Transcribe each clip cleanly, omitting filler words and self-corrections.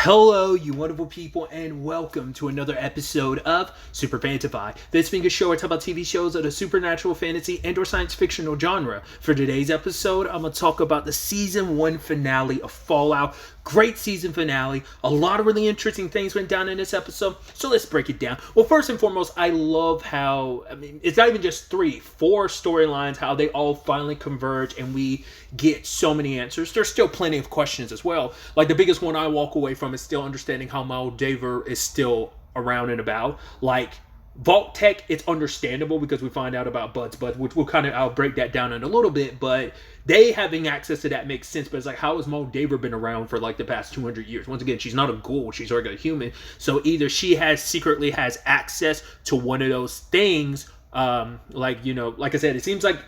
Hello, you wonderful people, and welcome to another episode of SuperFantaFi. This being a show where I talk about TV shows of the supernatural, fantasy, and/or science fictional genre. For today's episode, I'm going to talk about the Season 1 finale of Fallout. Great season finale. A lot of really interesting things went down in this episode, so let's break it down. Well, first and foremost, I love how, it's not even just 4 storylines, how they all finally converge and we get so many answers. There's still plenty of questions as well. Like, the biggest one I walk away from is still understanding how Moldaver is still around and about. Like, Vault Tech, it's understandable because we find out about Bud's, which I'll break that down in a little bit, but they having access to that makes sense. But it's like, how has Moldaver been around for like the past 200 years? Once again, she's not a ghoul, she's a regular human. So either she secretly has access to one of those things, like I said, it seems like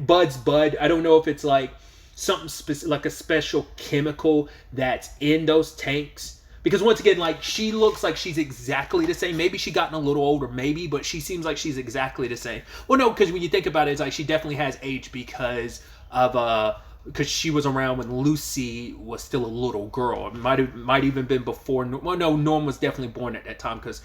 Bud's Bud. I don't know if it's like something specific, like a special chemical that's in those tanks. Because once again, like, she looks like she's exactly the same. Maybe she gotten a little older, maybe, but she seems like she's exactly the same. Well, no, because when you think about it, it's like she definitely has aged because she was around when Lucy was still a little girl. It might even been before. Well, no, Norm was definitely born at that time because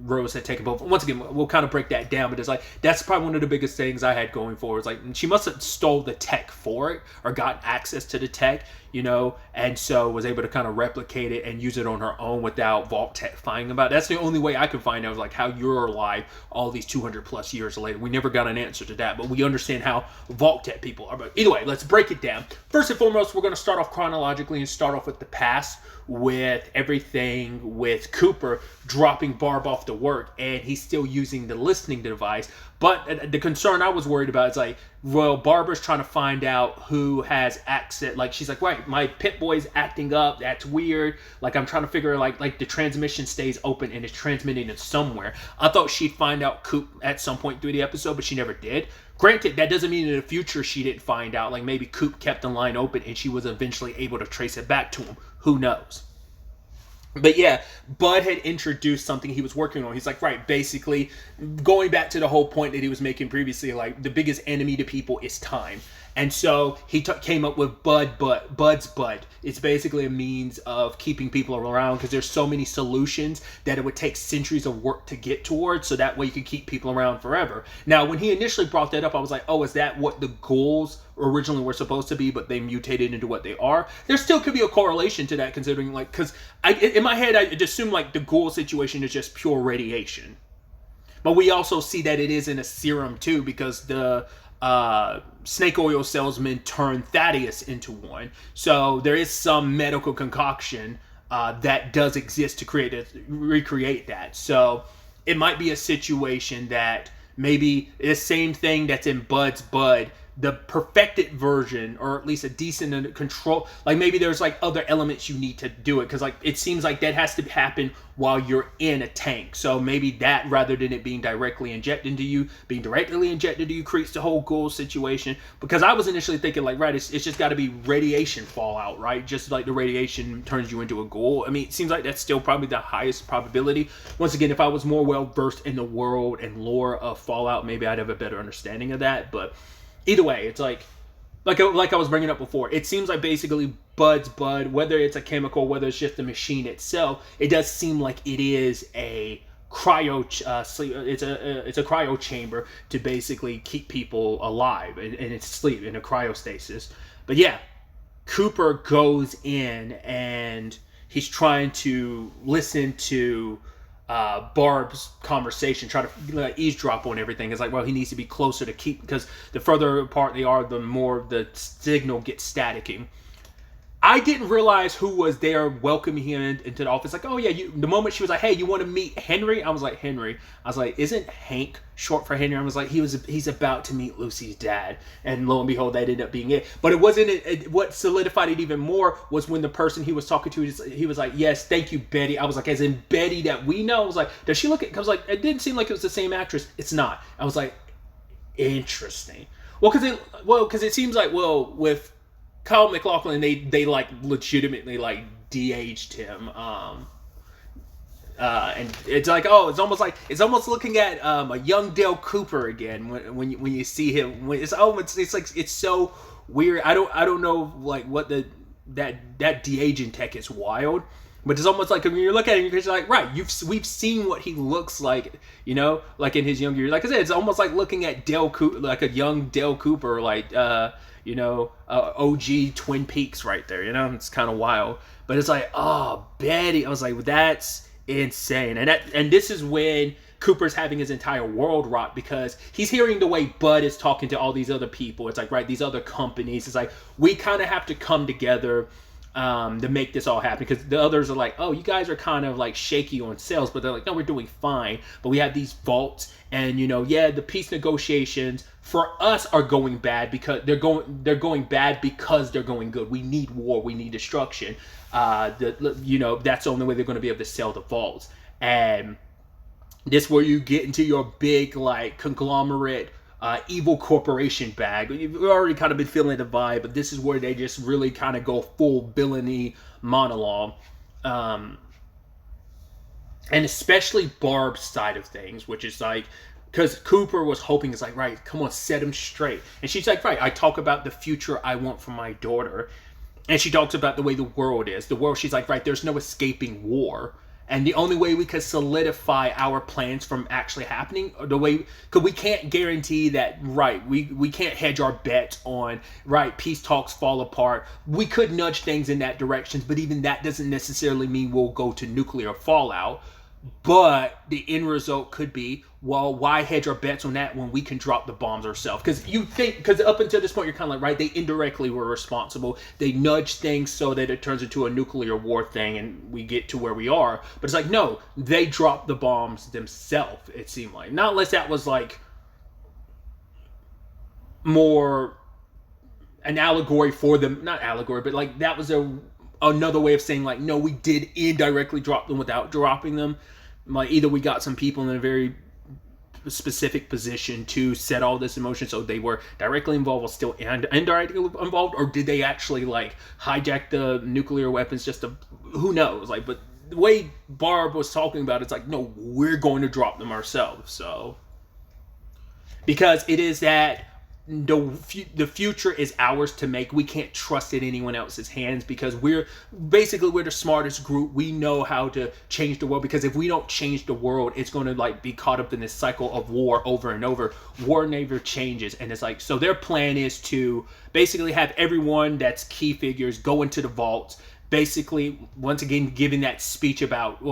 Rose had taken over. Once again, we'll kind of break that down, but it's like, that's probably one of the biggest things I had going for. It's like, she must have stole the tech for it or got access to the tech, and so was able to kind of replicate it and use it on her own without Vault Tech finding about it. That's the only way I could find out, like, how you're alive all these 200 plus years later. We never got an answer to that, but we understand how Vault Tech people are. But either way, let's break it down. First and foremost, we're going to start off chronologically and start off with the past, with everything with Cooper dropping Barb off to work, and he's still using the listening device. But the concern I was worried about is like, well, Barbara's trying to find out who has access. Like, she's like, right, my pit boy's acting up. That's weird. Like, I'm trying to figure like the transmission stays open and it's transmitting it somewhere. I thought she'd find out Coop at some point through the episode, but she never did. Granted, that doesn't mean in the future she didn't find out. Like, maybe Coop kept the line open and she was eventually able to trace it back to him. Who knows? But yeah, Bud had introduced something he was working on. He's like, right, basically, going back to the whole point that he was making previously, like, the biggest enemy to people is time. And so he came up with Bud's Bud. It's basically a means of keeping people around because there's so many solutions that it would take centuries of work to get towards, so that way you could keep people around forever. Now, when he initially brought that up, I was like, oh, is that what the goals originally were supposed to be, but they mutated into what they are? There still could be a correlation to that, considering, like, because in my head, I just assume, like, the ghoul situation is just pure radiation. But we also see that it is in a serum, too, because the snake oil salesman turned Thaddeus into one. So there is some medical concoction that does exist to recreate that. So it might be a situation that maybe the same thing that's in Bud's Bud, the perfected version, or at least a decent control. Like, maybe there's like other elements you need to do it, because like it seems like that has to happen while you're in a tank. So maybe that, rather than it being directly injected into you, creates the whole ghoul situation. Because I was initially thinking, like, right, it's just got to be radiation fallout, right? Just like the radiation turns you into a ghoul. I mean, it seems like that's still probably the highest probability. Once again, if I was more well versed in the world and lore of Fallout, maybe I'd have a better understanding of that. But either way, it's like I was bringing up before, it seems like basically Bud's Bud, whether it's a chemical, whether it's just the machine itself, it does seem like it is a it's a cryo chamber to basically keep people alive and it's sleep in a cryostasis. But yeah, Cooper goes in and he's trying to listen to Barb's conversation, try to eavesdrop on everything. It's like, well, he needs to be closer to keep, because the further apart they are, the more the signal gets staticking. I didn't realize who was there welcoming him into the office. Like, oh yeah, the moment she was like, hey, you want to meet Henry? I was like, Henry? I was like, isn't Hank short for Henry? I was like, he's about to meet Lucy's dad. And lo and behold, that ended up being it. But it wasn't, what solidified it even more was when the person he was talking to, he was like, yes, thank you, Betty. I was like, as in Betty that we know? I was like, does she look at, I was like, it didn't seem like it was the same actress. It's not. I was like, interesting. Well, because it seems like, with Kyle MacLachlan, they like legitimately like de-aged him, and it's like, oh, it's almost looking at a young Dale Cooper again when you see him. It's so weird. I don't know like what the that de-aging tech is wild. But it's almost like when you look at it, you're like, right, we've seen what he looks like, like in his younger years. Like I said, it's almost like looking at Dale Cooper, like a young Dale Cooper, like OG Twin Peaks right there. It's kind of wild. But it's like, oh, Betty. I was like, well, that's insane. And this is when Cooper's having his entire world rocked, because he's hearing the way Bud is talking to all these other people. It's like, right, these other companies. It's like, we kind of have to come together to make this all happen, because the others are like, oh, you guys are kind of like shaky on sales, but they're like, no, we're doing fine. But we have these vaults, and the peace negotiations for us are going bad because they're going bad because they're going good. We need war, we need destruction. That's the only way they're going to be able to sell the vaults. And this where you get into your big like conglomerate evil corporation bag. We've already kind of been feeling the vibe, but this is where they just really kind of go full villainy monologue. And especially Barb's side of things, which is like, because Cooper was hoping, it's like, right, come on, set him straight. And she's like, right, I talk about the future I want for my daughter. And she talks about the way the world is. The world, she's like, right, there's no escaping war. And the only way we could solidify our plans from actually happening, because we can't guarantee that, right, we can't hedge our bets on, right, peace talks fall apart. We could nudge things in that direction, but even that doesn't necessarily mean we'll go to nuclear fallout. But the end result could be, well, why hedge our bets on that when we can drop the bombs ourselves? Because up until this point, you're kind of like, right, they indirectly were responsible. They nudged things so that it turns into a nuclear war thing and we get to where we are. But it's like, no, they dropped the bombs themselves, it seemed like. Not unless that was like more an allegory for them. Not allegory, but like that was another way of saying like, no, we did indirectly drop them without dropping them. Like either we got some people in a very specific position to set all this in motion, so they were directly involved or still indirectly involved, or did they actually like hijack the nuclear weapons just to, who knows? Like, but the way Barb was talking about it's like, no, we're going to drop them ourselves. So because it is that the future is ours to make. We can't trust it in anyone else's hands, because we're the smartest group. We know how to change the world, because if we don't change the world, it's going to like be caught up in this cycle of war over and over. War never changes. And it's like, so their plan is to basically have everyone that's key figures go into the vaults, basically once again giving that speech about,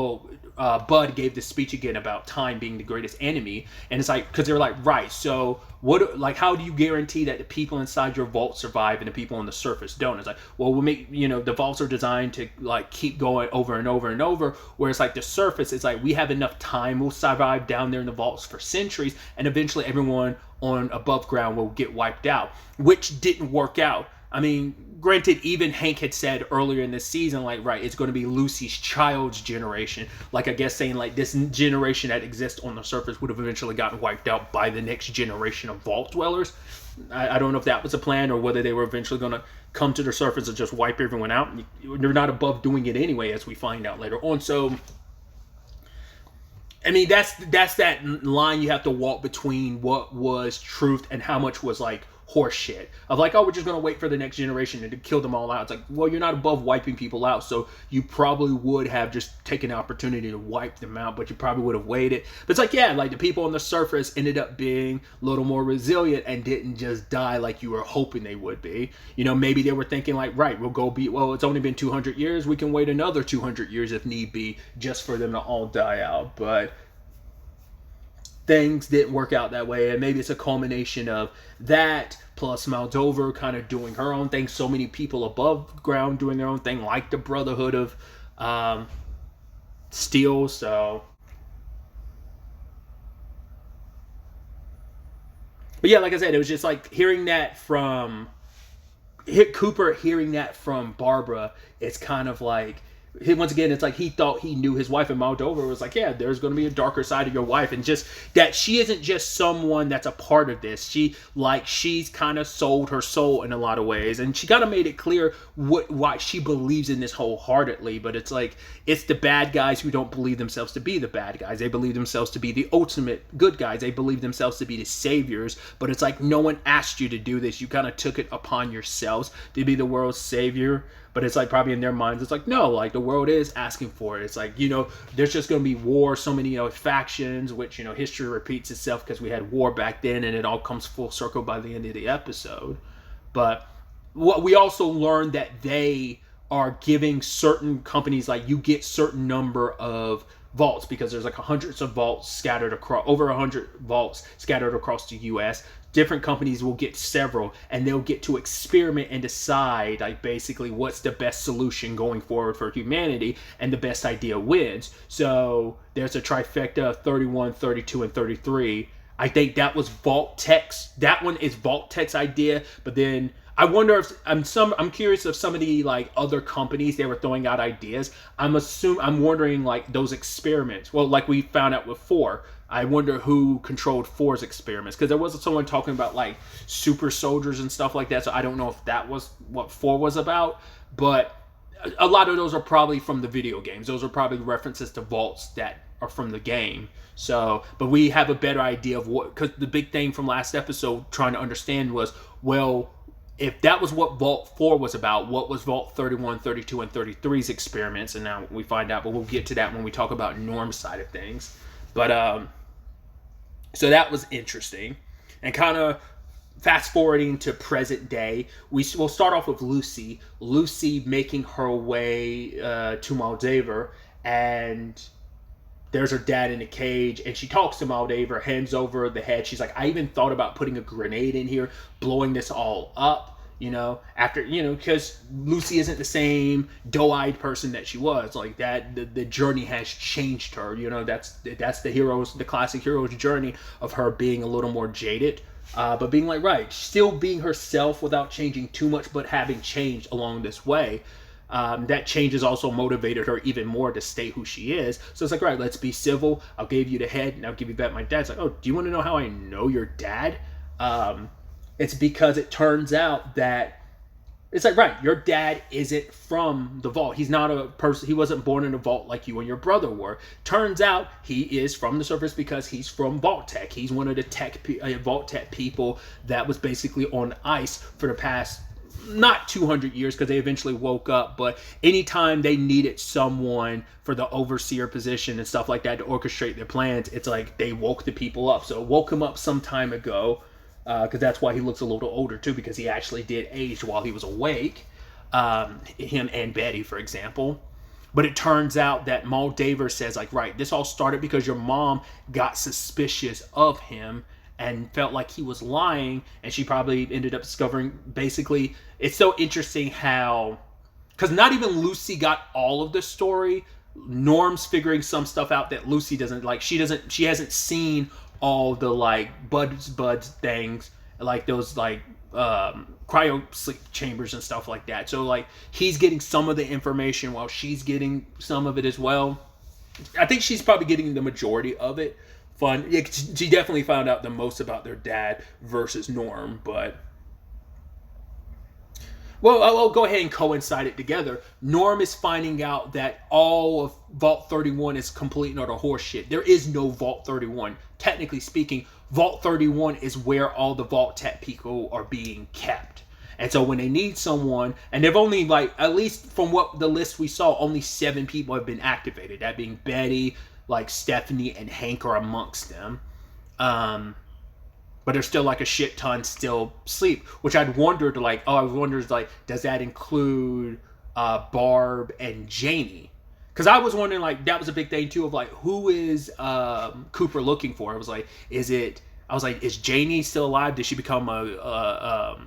Bud gave the speech again about time being the greatest enemy. And it's like, because they're like, right, so what, like, how do you guarantee that the people inside your vault survive and the people on the surface don't? It's like, well, we'll make, the vaults are designed to like keep going over and over and over, whereas like the surface, it's like we have enough time, we'll survive down there in the vaults for centuries, and eventually everyone on above ground will get wiped out, which didn't work out. I mean, granted, even Hank had said earlier in this season, like, right, it's going to be Lucy's child's generation. Like, I guess saying, like, this generation that exists on the surface would have eventually gotten wiped out by the next generation of vault dwellers. I don't know if that was a plan, or whether they were eventually going to come to the surface and just wipe everyone out. They're not above doing it anyway, as we find out later on. So, I mean, that's that line you have to walk between what was truth and how much was, like, horse shit of like, oh, we're just going to wait for the next generation to kill them all out. It's like, well, you're not above wiping people out, so you probably would have just taken the opportunity to wipe them out, but you probably would have waited. But it's like, yeah, like the people on the surface ended up being a little more resilient and didn't just die like you were hoping they would be. Maybe they were thinking like, right, it's only been 200 years, we can wait another 200 years if need be, just for them to all die out. But things didn't work out that way, and maybe it's a culmination of that plus Moldova kind of doing her own thing, so many people above ground doing their own thing, like the Brotherhood of Steel. So, but yeah, like I said, it was just like hearing that from Cooper, hearing that from Barbara. It's kind of like, once again, it's like he thought he knew his wife, and Moldova was like, yeah, there's going to be a darker side of your wife, and just that she isn't just someone that's a part of this. She's kind of sold her soul in a lot of ways, and she kind of made it clear why she believes in this wholeheartedly. But it's like, it's the bad guys who don't believe themselves to be the bad guys. They believe themselves to be the ultimate good guys. They believe themselves to be the saviors. But it's like, no one asked you to do this. You kind of took it upon yourselves to be the world's savior. But it's like probably in their minds, it's like, no, like the world is asking for it. It's like, there's just going to be war, so many, factions, which, history repeats itself because we had war back then, and it all comes full circle by the end of the episode. But what we also learned that they are giving certain companies, like, you get certain number of vaults, because there's like hundreds of vaults scattered across, over 100 vaults scattered across the US. Different companies will get several, and they'll get to experiment and decide, like, basically what's the best solution going forward for humanity, and the best idea wins. So there's a trifecta of 31, 32, and 33. I think that was Vault Tech's. That one is Vault Tech's idea, but then I wonder if I'm curious if some of the, like, other companies, they were throwing out ideas. I'm wondering, like, those experiments. Well, like we found out with 4. I wonder who controlled 4's experiments, because there was someone talking about, like, super soldiers and stuff like that. So I don't know if that was what 4 was about, but a lot of those are probably from the video games. Those are probably references to vaults that are from the game. So, but we have a better idea of what, because the big thing from last episode trying to understand was, well, if that was what Vault 4 was about, what was Vault 31, 32, and 33's experiments? And now we find out, but we'll get to that when we talk about Norm's side of things. But, so that was interesting. And kind of fast forwarding to present day, we'll start off with Lucy. Lucy making her way to Moldaver, and there's her dad in a cage, and she talks to Moldaver, hands over the head. She's like, I even thought about putting a grenade in here, blowing this all up, after, because Lucy isn't the same doe-eyed person that she was. Like, that, the journey has changed her, that's the classic hero's journey of her being a little more jaded, but being like, right, still being herself without changing too much, but having changed along this way. That change has also motivated her even more to stay who she is. So it's like, right, let's be civil. I'll give you the head, and I'll give you back my dad. It's like, oh, do you want to know how I know your dad? It's because it turns out that it's like, right, your dad isn't from the vault. He's not a person. He wasn't born in a vault like you and your brother were. Turns out he is from the surface because he's from Vault Tech. He's one of the Vault Tech people that was basically on ice for the past, not 200 years, because they eventually woke up, but anytime they needed someone for the overseer position and stuff like that to orchestrate their plans, it's like they woke the people up. So it woke him up some time ago, because that's why he looks a little older too, because he actually did age while he was awake, him and Betty, for example. But it turns out that Moldaver says, like, right, this all started because your mom got suspicious of him and felt like he was lying, and she probably ended up discovering, basically, it's so interesting how, because not even Lucy got all of the story. Norm's figuring some stuff out that Lucy doesn't, like, she hasn't seen all the, like, buds things, like those, like, cryo sleep chambers and stuff like that. So, like, he's getting some of the information while she's getting some of it as well. I think she's probably getting the majority of it. Yeah, she definitely found out the most about their dad versus Norm, but, well, I'll go ahead and coincide it together. Norm is finding out that all of Vault 31 is complete and utter horseshit. There is no Vault 31. Technically speaking, Vault 31 is where all the Vault Tech people are being kept. And so when they need someone, and they've only, like, at least from what the list we saw, only 7 people have been activated. That being Betty, like, Stephanie, and Hank are amongst them. But there's still, like, a shit ton still sleep, which I'd wondered, like, does that include Barb and Janie? Because I was wondering, like, that was a big thing too, of, like, who is Cooper looking for? I was like, is Janie still alive? Did she become a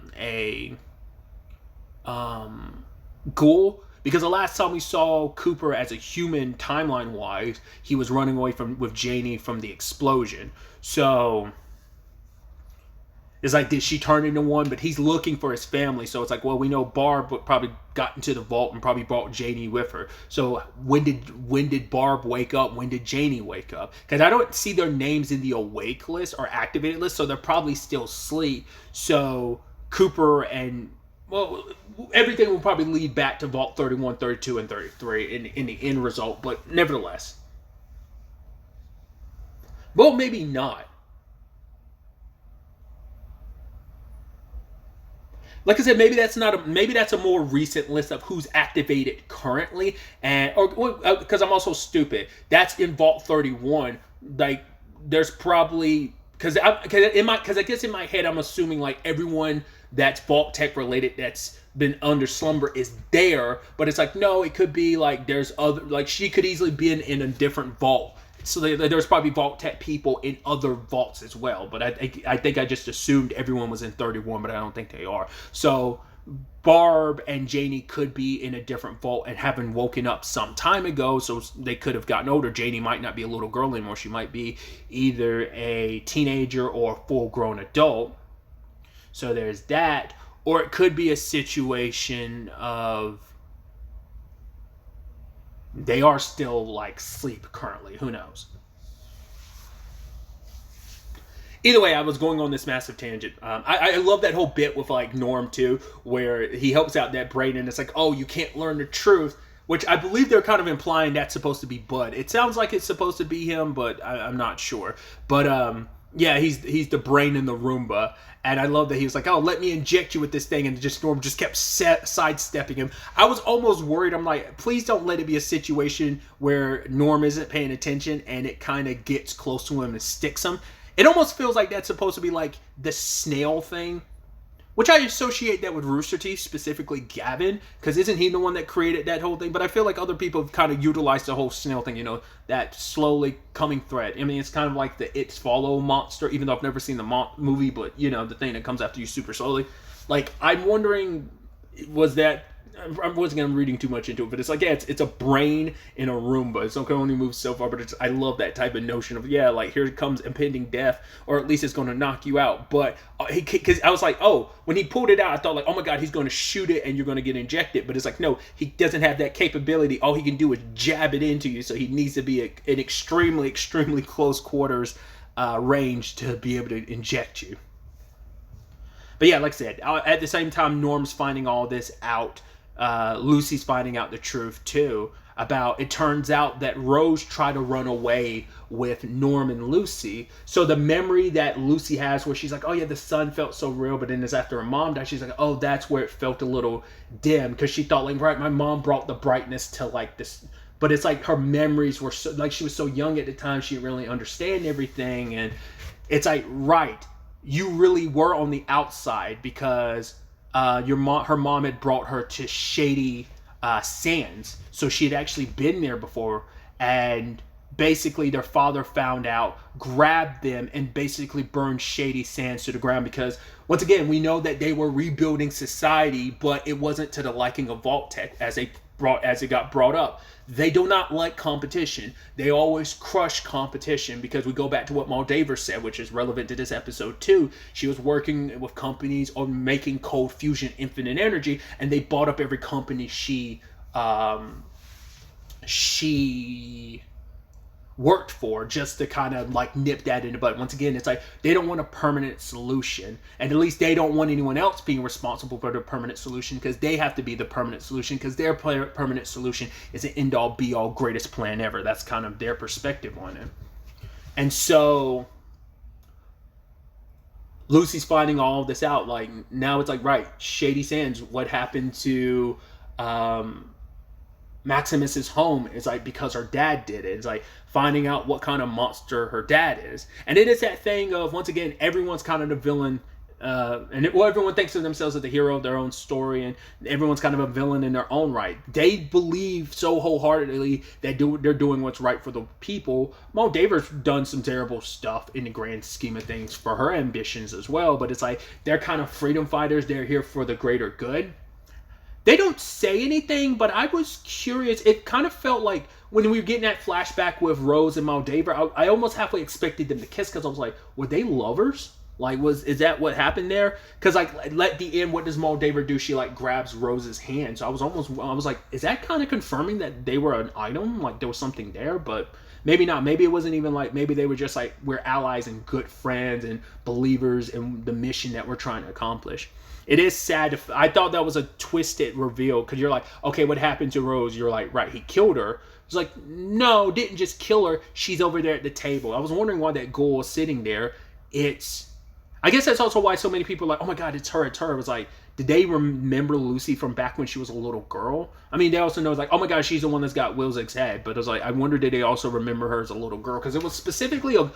ghoul? Because the last time we saw Cooper as a human, timeline-wise, he was running away with Janie from the explosion. So it's like, did she turn into one? But he's looking for his family. So it's like, well, we know Barb probably got into the vault and probably brought Janie with her. So when did Barb wake up? When did Janie wake up? Because I don't see their names in the awake list or activated list, so they're probably still asleep. So Cooper and, well, everything will probably lead back to Vault 31, 32, and 33 in the end result, but nevertheless. Well, maybe not. like I said, maybe that's a more recent list of who's activated currently, and or because I'm also stupid. That's in Vault 31. Like, there's probably because I guess in my head I'm assuming like everyone that's Vault Tech related that's been under slumber is there, but it's like no, it could be like there's other, like she could easily be in a different vault. So there's probably Vault Tech people in other vaults as well. But I think I just assumed everyone was in 31, but I don't think they are. So Barb and Janie could be in a different vault and having woken up some time ago, so they could have gotten older. Janie might not be a little girl anymore. She might be either a teenager or a full-grown adult. So there's that. Or it could be a situation of they are still like asleep currently. Who knows? Either way, I was going on this massive tangent. I love that whole bit with like Norm too, where he helps out that brain, and it's like, oh, you can't learn the truth, which I believe they're kind of implying that's supposed to be Bud. It sounds like it's supposed to be him, but I'm not sure. But yeah, he's the brain in the Roomba, and I love that he was like, oh, let me inject you with this thing, and just Norm just kept sidestepping him. I was almost worried. I'm like, please don't let it be a situation where Norm isn't paying attention and it kind of gets close to him and sticks him. It almost feels like that's supposed to be like the snail thing, which I associate that with Rooster Teeth, specifically Gavin, because isn't he the one that created that whole thing? But I feel like other people have kind of utilized the whole snail thing, you know, that slowly coming thread. I mean, it's kind of like the It's Follow monster, even though I've never seen the movie, but, you know, the thing that comes after you super slowly. Like, I'm wondering, was that... I wasn't reading too much into it, but it's like, yeah, it's a brain in a Roomba. It's can only move so far, but I love that type of notion of, yeah, like, here comes impending death, or at least it's going to knock you out. But because I was like, oh, when he pulled it out, I thought like, oh my god, he's going to shoot it and you're going to get injected. But it's like, no, he doesn't have that capability. All he can do is jab it into you, so he needs to be an extremely, extremely close quarters range to be able to inject you. But yeah, like I said, at the same time, Norm's finding all this out. Lucy's finding out the truth too about, it turns out that Rose tried to run away with Norm and Lucy. So the memory that Lucy has where she's like, oh yeah, the sun felt so real, but then it's after her mom died, she's like, oh, that's where it felt a little dim, because she thought like, right, my mom brought the brightness to like this, but it's like her memories were so, like, she was so young at the time, she didn't really understand everything. And it's like, right, you really were on the outside because her mom had brought her to Shady Sands, so she had actually been there before, and basically their father found out, grabbed them, and basically burned Shady Sands to the ground, because once again, we know that they were rebuilding society, but it wasn't to the liking of Vault Tech as it got brought up. They do not like competition. They always crush competition, because we go back to what Moldaver said, which is relevant to this episode too. She was working with companies on making cold fusion infinite energy, and they bought up every company she worked for, just to kind of like nip that in the bud. Once again, it's like they don't want a permanent solution, and at least they don't want anyone else being responsible for the permanent solution, because they have to be the permanent solution, because their permanent solution is an end-all be-all greatest plan ever. That's kind of their perspective on it. And so Lucy's finding all of this out. Like, now it's like, right, Shady Sands, what happened to Maximus's home is like because her dad did it. It's like finding out what kind of monster her dad is. And it is that thing of, once again, everyone's kind of the villain, everyone thinks of themselves as the hero of their own story, and everyone's kind of a villain in their own right. They believe so wholeheartedly that they're doing what's right for the people. Moldaver's done some terrible stuff in the grand scheme of things for her ambitions as well, but it's like they're kind of freedom fighters. They're here for the greater good. They don't say anything, but I was curious. It kind of felt like when we were getting that flashback with Rose and Moldaver, I almost halfway expected them to kiss, because I was like, were they lovers? Like, is that what happened there? Because like at the end, what does Moldaver do? She like grabs Rose's hand. So I was like, is that kind of confirming that they were an item? Like there was something there, but maybe not. Maybe it wasn't even like, maybe they were just like, we're allies and good friends and believers in the mission that we're trying to accomplish. It is sad. I thought that was a twisted reveal, because you're like, okay, what happened to Rose? You're like, right, he killed her. It's like, no, didn't just kill her. She's over there at the table. I was wondering why that ghoul is sitting there. I guess that's also why so many people are like, oh my god, it's her. It was like, did they remember Lucy from back when she was a little girl? I mean, they also know, like, oh my gosh, she's the one that's got Wilczek's head. But it was like, I wonder, did they also remember her as a little girl? Because it was specifically a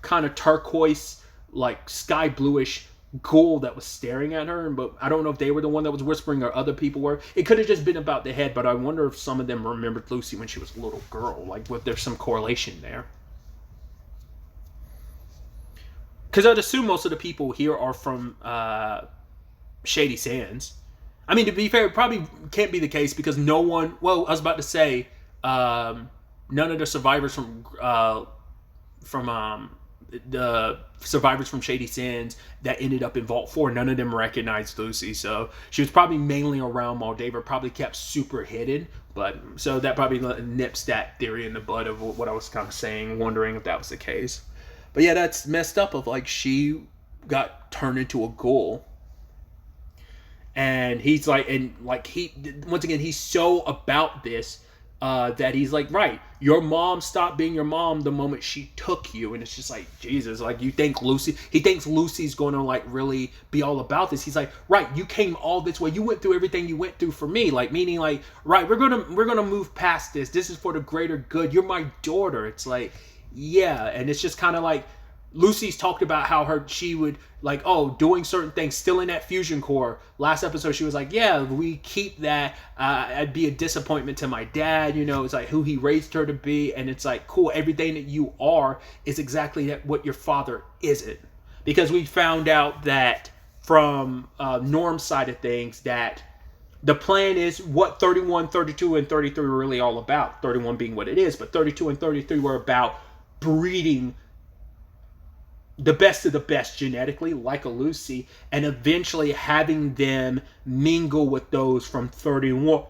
kind of turquoise, like sky bluish ghoul that was staring at her. But I don't know if they were the one that was whispering or other people were. It could have just been about the head, but I wonder if some of them remembered Lucy when she was a little girl. Like, if there's some correlation there. Because I'd assume most of the people here are from Shady Sands. I mean, to be fair, it probably can't be the case because no one... Well, I was about to say, none of the survivors from the survivors from Shady Sands that ended up in Vault 4, none of them recognized Lucy. So she was probably mainly around Moldaver, probably kept super hidden. But so that probably nips that theory in the bud of what I was kind of saying, wondering if that was the case. But yeah, that's messed up of like she got turned into a ghoul. And he's like, and like once again, he's so about this that he's like, right, your mom stopped being your mom the moment she took you. And it's just like, Jesus, like he thinks Lucy's going to like really be all about this. He's like, right, you came all this way. You went through everything you went through for me. Like, meaning like, right, we're going to move past this. This is for the greater good. You're my daughter. It's like, yeah. And it's just kind of like, Lucy's talked about how she would like, doing certain things, still in that fusion core. Last episode, she was like, yeah, we keep that. I'd be a disappointment to my dad. You know, it's like who he raised her to be. And it's like, cool, everything that you are is exactly what your father isn't. Because we found out that from Norm's side of things that the plan is what 31, 32, and 33 were really all about. 31 being what it is, but 32 and 33 were about breeding the best of the best genetically, like a Lucy, and eventually having them mingle with those from 31,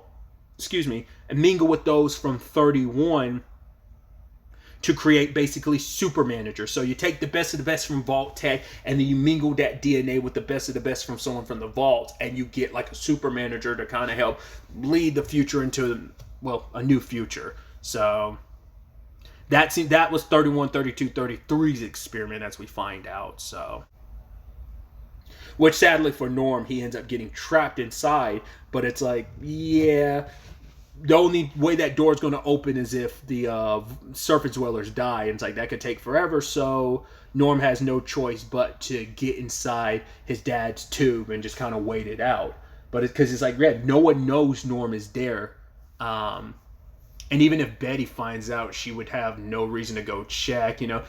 to create basically super managers. So you take the best of the best from Vault Tech, and then you mingle that DNA with the best of the best from someone from the Vault, and you get like a super manager to kind of help lead the future into, well, a new future. So that was 31, 32, 33's experiment, as we find out. So, which sadly for Norm, he ends up getting trapped inside. But it's like, yeah, the only way that door is going to open is if the surface dwellers die. And it's like, that could take forever. So Norm has no choice but to get inside his dad's tube and just kind of wait it out. But it's because it's like, yeah, no one knows Norm is there. And even if Betty finds out, she would have no reason to go check. You know,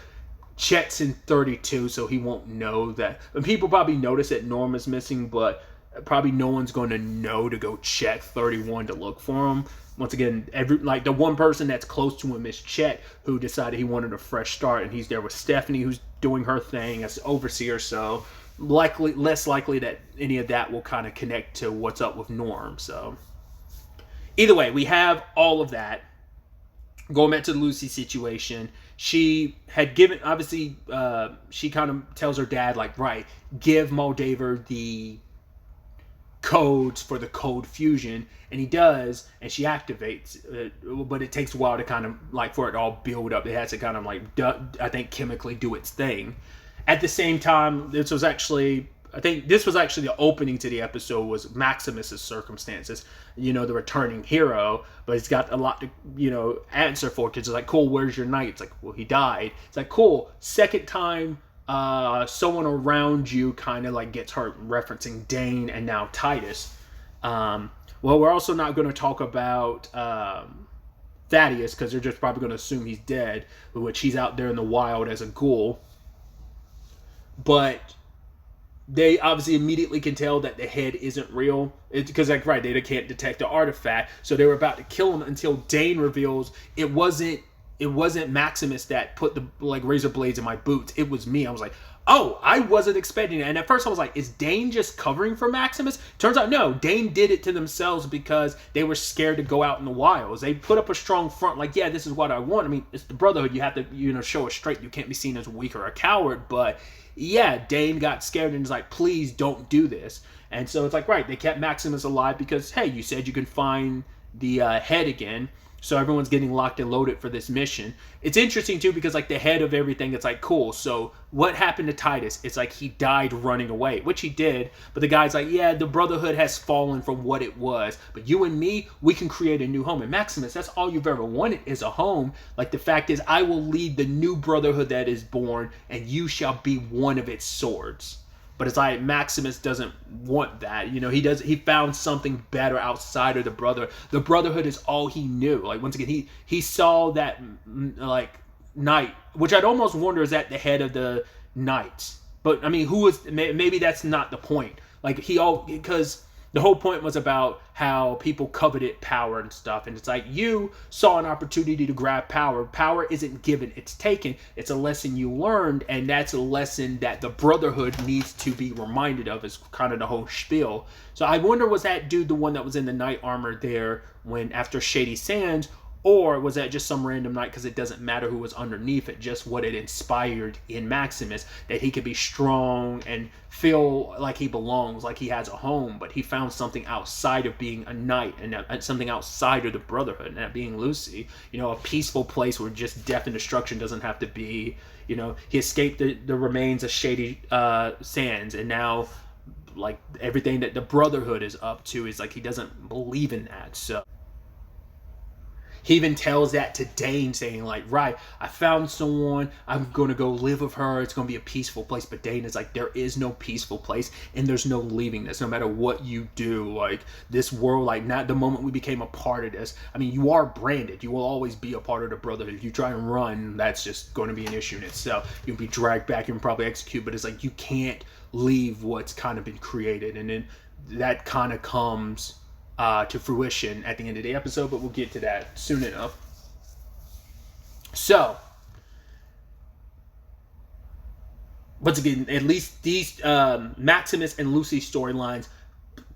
Chet's in 32, so he won't know that. And people probably notice that Norm is missing, but probably no one's going to know to go check 31 to look for him. Once again, the one person that's close to him is Chet, who decided he wanted a fresh start, and he's there with Stephanie, who's doing her thing as overseer. So less likely that any of that will kind of connect to what's up with Norm. So either way, we have all of that. Going back to the Lucy situation, she had given, obviously, she kind of tells her dad, like, right, give Moldaver the codes for the code fusion, and he does, and she activates it, but it takes a while to kind of, like, for it to all build up. It has to kind of, like, I think, chemically do its thing. At the same time, this was actually the opening to the episode, was Maximus's circumstances, you know, the returning hero, but he's got a lot to, you know, answer for, because it's like, cool, where's your knight? It's like, well, he died. It's like, cool, second time someone around you kind of like gets hurt, referencing Dane and now Titus. Well, we're also not going to talk about Thaddeus, because they're just probably going to assume he's dead, which he's out there in the wild as a ghoul. But they obviously immediately can tell that the head isn't real. It's because, like, right, they can't detect the artifact, so they were about to kill him until Dane reveals it wasn't Maximus that put the, like, razor blades in my boots. It was me. I was like, oh, I wasn't expecting it. And at first I was like, is Dane just covering for Maximus? Turns out, no, Dane did it to themselves because they were scared to go out in the wilds. They put up a strong front, like, yeah, this is what I want. I mean, it's the Brotherhood. You have to, you know, show a strength. You can't be seen as weak or a coward. But yeah, Dane got scared and was like, please don't do this. And so it's like, right, they kept Maximus alive because, hey, you said you can find the head again. So everyone's getting locked and loaded for this mission. It's interesting too because like the head of everything, it's like cool. So what happened to Titus? It's like he died running away, which he did. But the guy's like, yeah, the Brotherhood has fallen from what it was. But you and me, we can create a new home. And Maximus, that's all you've ever wanted is a home. Like the fact is, I will lead the new Brotherhood that is born, and you shall be one of its swords. But it's like Maximus doesn't want that. You know, he found something better outside of the Brotherhood. The Brotherhood is all he knew. Like once again, he saw that like knight, which I'd almost wonder is that the head of the knights. But I mean, maybe that's not the point. Like because the whole point was about how people coveted power and stuff. And it's like you saw an opportunity to grab power. Power isn't given, it's taken. It's a lesson you learned. And that's a lesson that the Brotherhood needs to be reminded of, is kind of the whole spiel. So I wonder, was that dude the one that was in the knight armor there when after Shady Sands? Or was that just some random knight because it doesn't matter who was underneath it, just what it inspired in Maximus, that he could be strong and feel like he belongs, like he has a home, but he found something outside of being a knight and something outside of the Brotherhood, and that being Lucy, you know, a peaceful place where just death and destruction doesn't have to be, you know, he escaped the remains of Shady Sands, and now like everything that the Brotherhood is up to is like he doesn't believe in that. So he even tells that to Dane, saying like, right, I found someone, I'm going to go live with her, it's going to be a peaceful place. But Dane is like, there is no peaceful place, and there's no leaving this, no matter what you do. Like, this world, like, not the moment we became a part of this, I mean, you are branded, you will always be a part of the Brotherhood. If you try and run, that's just going to be an issue in itself. You'll be dragged back and probably executed, but it's like, you can't leave what's kind of been created. And then that kind of comes to fruition at the end of the episode, but we'll get to that soon enough. So, once again, at least these Maximus and Lucy storylines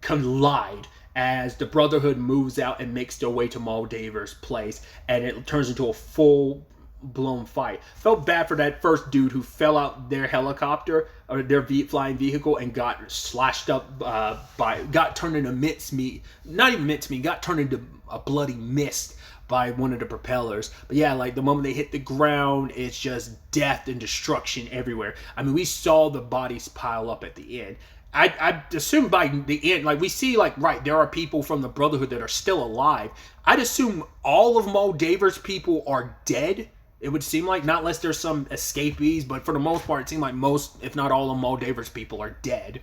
collide as the Brotherhood moves out and makes their way to Moldaver's place, and it turns into a full-blown fight. Felt bad for that first dude who fell out their helicopter or their flying vehicle and got slashed up got turned into mincemeat. Not even mincemeat, got turned into a bloody mist by one of the propellers. But yeah, like the moment they hit the ground, it's just death and destruction everywhere. I mean, we saw the bodies pile up at the end. I assume by the end, like we see, like, right, there are people from the Brotherhood that are still alive. I'd assume all of Moldaver's people are dead. It would seem like, not unless there's some escapees, but for the most part, it seemed like most, if not all of Moldaver's people are dead.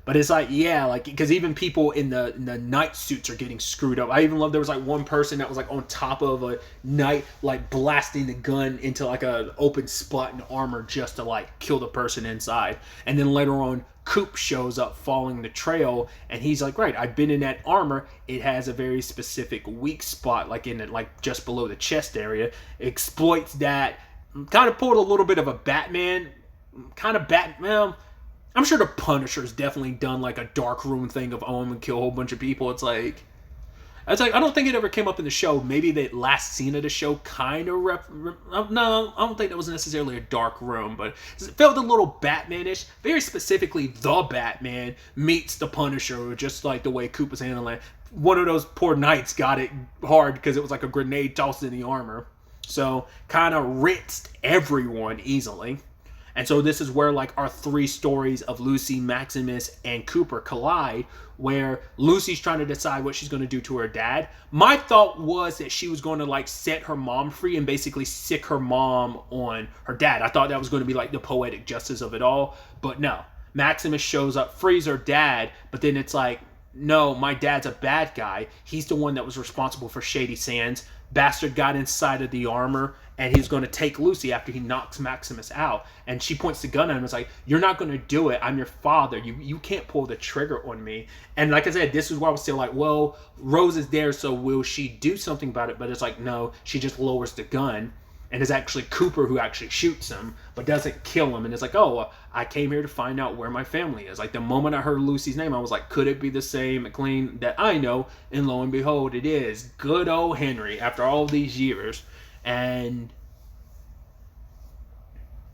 But it's like, yeah, like, because even people in the knight suits are getting screwed up. I even love there was like one person that was like on top of a knight, like blasting the gun into like a open spot in armor just to like kill the person inside. And then later on, Coop shows up following the trail, and he's like, right, I've been in that armor. It has a very specific weak spot, like in it, like just below the chest area. Exploits that. Kind of pulled a little bit of a Batman, well, I'm sure the Punisher's definitely done like a dark room thing of, oh, I'm gonna kill a whole bunch of people. It's like, I don't think it ever came up in the show. Maybe the last scene of the show kind of no, I don't think that was necessarily a dark room, but it felt a little Batman-ish. Very specifically, the Batman meets the Punisher, just like the way Coop was handling it. One of those poor knights got it hard because it was like a grenade tossed in the armor. So, kind of rinsed everyone easily. And so this is where like our three stories of Lucy, Maximus, and Cooper collide, where Lucy's trying to decide what she's going to do to her dad. My thought was that she was going to like set her mom free and basically sick her mom on her dad. I thought that was going to be like the poetic justice of it all. But no, Maximus shows up, frees her dad, but then it's like, no, my dad's a bad guy. He's the one that was responsible for Shady Sands. Bastard got inside of the armor, and he's going to take Lucy after he knocks Maximus out. And she points the gun at him and is like, you're not going to do it. I'm your father. You can't pull the trigger on me. And like I said, this is where I was still like, well, Rose is there, so will she do something about it? But it's like, no, she just lowers the gun. And it's actually Cooper who actually shoots him, but doesn't kill him. And it's like, oh, I came here to find out where my family is. Like, the moment I heard Lucy's name, I was like, could it be the same McLean that I know? And lo and behold, it is. Good old Henry, after all these years. And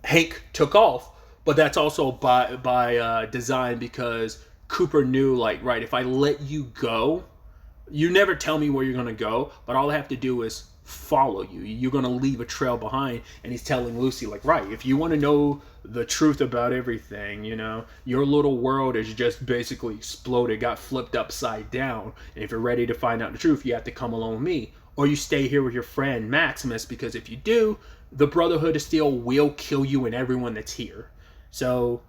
Hank took off, but that's also by design, because Cooper knew, like, right, if I let you go, you never tell me where you're going to go, but all I have to do is follow you. You're going to leave a trail behind. And he's telling Lucy, like, right, if you want to know the truth about everything, your little world has just basically exploded, got flipped upside down. And if you're ready to find out the truth, you have to come along with me. Or you stay here with your friend Maximus, because if you do, the Brotherhood of Steel will kill you and everyone that's here. So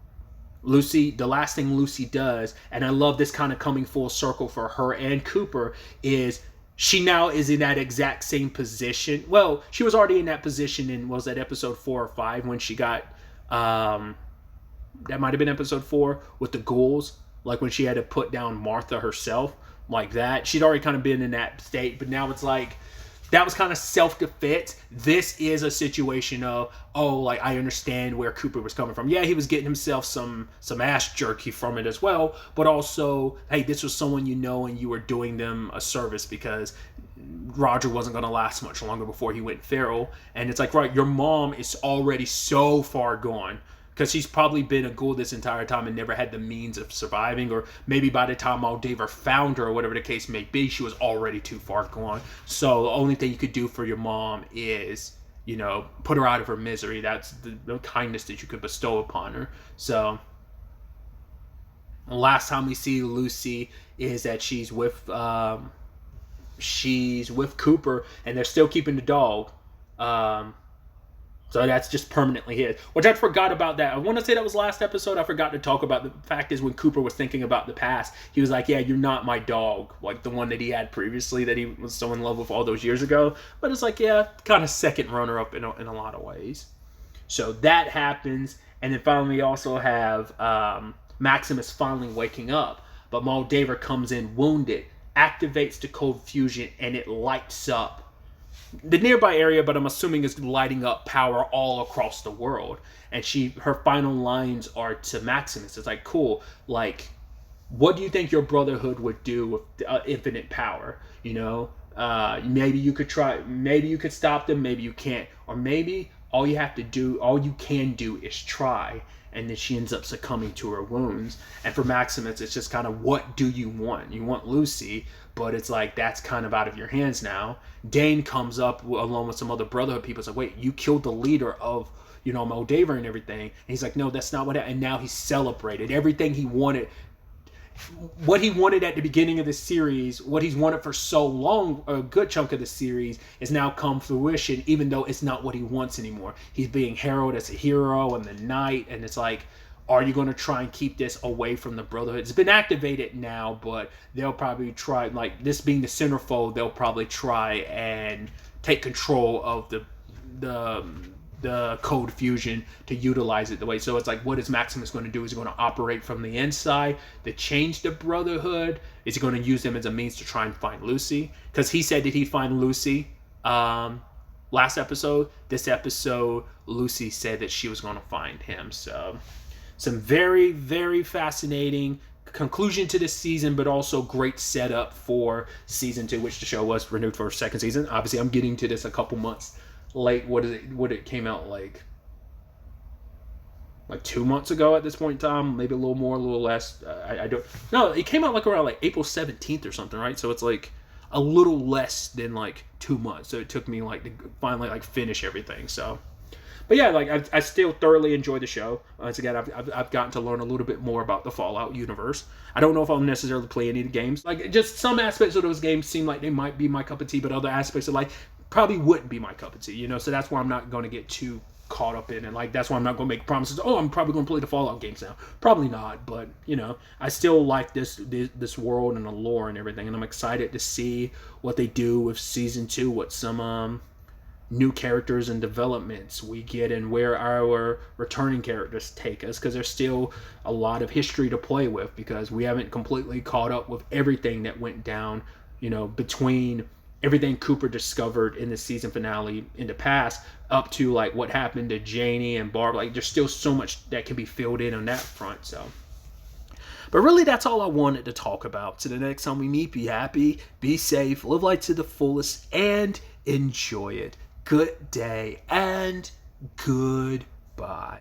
Lucy, the last thing Lucy does, and I love this kind of coming full circle for her and Cooper, is she now is in that exact same position. Well, she was already in that position in, was that episode 4 or 5 when she got, that might have been episode 4 with the ghouls, like when she had to put down Martha herself, like that. She'd already kind of been in that state, but now it's like, that was kind of self-defense. This is a situation of, like, I understand where Cooper was coming from. Yeah, he was getting himself some ass jerky from it as well, but also, hey, this was someone and you were doing them a service, because Roger wasn't going to last much longer before he went feral. And it's like, right, your mom is already so far gone, because she's probably been a ghoul this entire time and never had the means of surviving, or maybe by the time Moldaver found her, or whatever the case may be, she was already too far gone. So the only thing you could do for your mom is, put her out of her misery. That's the kindness that you could bestow upon her. So the last time we see Lucy is that she's with Cooper, and they're still keeping the dog. So that's just permanently his. Which I forgot about that. I want to say that was last episode. I forgot to talk about. The fact is, when Cooper was thinking about the past, he was like, yeah, you're not my dog. Like the one that he had previously that he was so in love with all those years ago. But it's like, yeah, kind of second runner-up in a lot of ways. So that happens. And then finally we also have Maximus finally waking up. But Moldaver comes in wounded, activates the cold fusion, and it lights up the nearby area, but I'm assuming is lighting up power all across the world. And her final lines are to Maximus. It's like, cool, like, what do you think your Brotherhood would do with infinite power? Maybe you could try, maybe you could stop them, maybe you can't, or maybe all you can do is try. And then she ends up succumbing to her wounds. And for Maximus, it's just kind of, what do you want? You want Lucy, but it's like, that's kind of out of your hands now. Dane comes up along with some other Brotherhood people. It's like, wait, you killed the leader of, Moldaver and everything. And he's like, no, that's not what happened. And now he's celebrated. Everything he wanted, what he wanted at the beginning of the series, what he's wanted for so long, a good chunk of the series, is now come fruition, even though it's not what he wants anymore. He's being heralded as a hero and the knight, and it's like, are you going to try and keep this away from the Brotherhood? It's been activated now, but they'll probably try, like, this being the centerfold, they'll probably try and take control of the code fusion to utilize it the way. So it's like, what is Maximus going to do? Is he going to operate from the inside to change the Brotherhood? Is he going to use them as a means to try and find Lucy? Because he said that he'd find Lucy last episode. This episode, Lucy said that she was going to find him. So some very, very fascinating conclusion to this season, but also great setup for season 2, which the show was renewed for a second season. Obviously, I'm getting to this a couple months late. What it came out like 2 months ago at this point in time, maybe a little more, a little less. I don't know. It came out like around like April 17th or something, right? So it's like a little less than like 2 months. So it took me like to finally like finish everything. So, but yeah, like I still thoroughly enjoy the show. Once again, I've gotten to learn a little bit more about the Fallout universe. I don't know if I'll necessarily play any of the games. Like, just some aspects of those games seem like they might be my cup of tea, but other aspects of like probably wouldn't be my cup of tea. So that's why I'm not going to get too caught up in, and like that's why I'm not going to make promises. Oh, I'm probably going to play the Fallout games now. Probably not, but I still like this world and the lore and everything, and I'm excited to see what they do with season 2, what some new characters and developments we get, and where our returning characters take us, because there's still a lot of history to play with, because we haven't completely caught up with everything that went down, between everything Cooper discovered in the season finale in the past up to like what happened to Janie and Barb. Like, there's still so much that can be filled in on that front. So, but really, that's all I wanted to talk about. So the next time we meet, be happy, be safe, live life to the fullest, and enjoy it. Good day and goodbye.